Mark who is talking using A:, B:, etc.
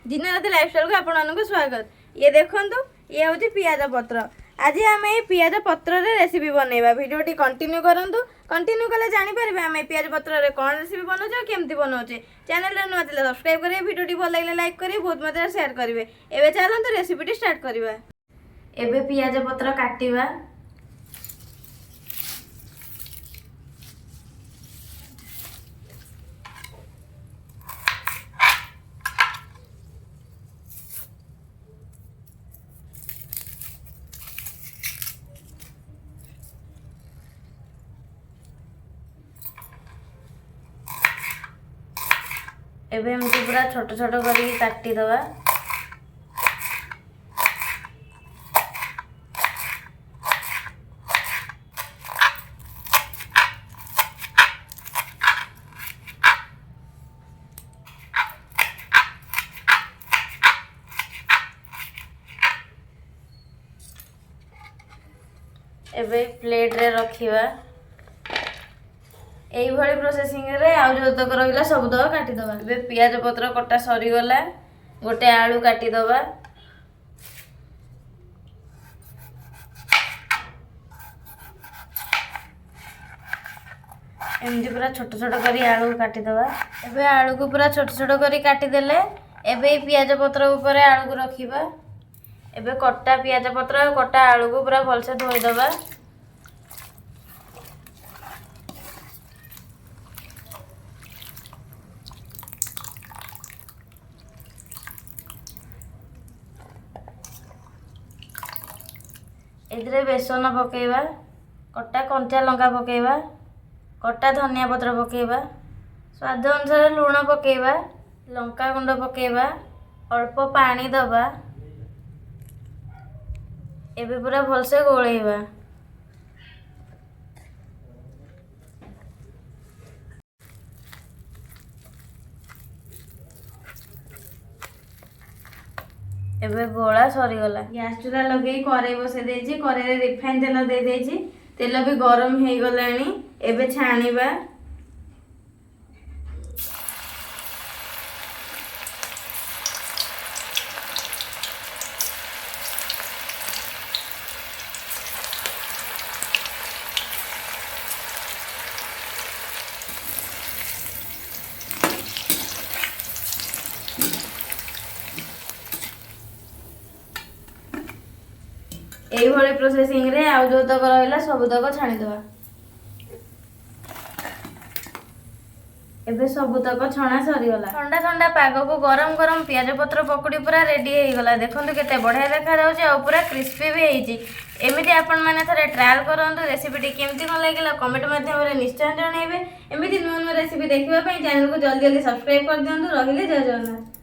A: जीना lifestyle को आपको स्वागत। ये देखो ये हूँ पियाज पत्र। आज आम ये पियाज पत्र रेसिपी बनइबा। वीडियो टी कंटिन्यू करंतु। कंटिन्यू कले जानि परबे आम पियाज पत्र रे कोन रेसिपी बनाउछे केमती बनाउछे। चैनल रे नुआ थिले सब्सक्राइब करिवे, वीडियो टी भल लागले लाइक करिवे, बहुत मात्रा शेयर करिवे। एबे चलंतु रेसिपी टी स्टार्ट करिवा। एबे पियाज पत्र काटिबा। एबे एमती पूरा छोट छोट करी काटी दवा। एबे प्लेट रे रखिवा। यही भाई प्रोसेसिंग रे आउ जो तक रहा सब तक काटिदबा। ए पियाज पत्र कटा सरीगला, गोटे आलू काटिदबा। एमती पूरा छोट छोट करी आलू काटिदबा। एबे आलू को पूरा छोट छोट करी काटिदेले एबे पियाज पत्र ऊपर आलू को रखिबा। एबे कटा पियाज पत्र और कटा आलू को पूरा भलसे धोईदबा। एथिरे बेसन पकेइबा, कटा कंचा लंका पकेइबा, कटा धनिया पत्र पकेइबा, स्वाद अनुसार लूण पकेइबा, लंका गुंड पकेइबा, अल्प पानी दबा। एबे पूरा भलसे गोलेइबा। एबे गोला सरीगला। गैस चूल्हा लगे कड़ाई बसे देछि। कड़ाई रे रिफाइन तेल दे देछि। तेल भी गरम हो गलानी। एबे छाणीबा। यही भाई प्रोसेसिंग रे आउ जो तक रहा सब तक छाणीदबा। एबे सब तक छणा सरीगला। ठंडा ठंडा पाग को गरम गरम पियाज पत्र पकुड़ी पूरा रेडी होईगला। देखंतु केते बढ़िया देखा जाउछ आ पूरा क्रिस्पी भी होईची। एमिति आपण माने थरे ट्रायल करंतु। रेसिपी टी केमती न लागिला कमेंट माध्यम रे निश्चय जणाइबे। एमिति नुवा नुवा रेसिपी देखिबा पई चैनल को जल्दी जल्दी सब्सक्राइब कर दियंतु। रहिले जय जगन्नाथ।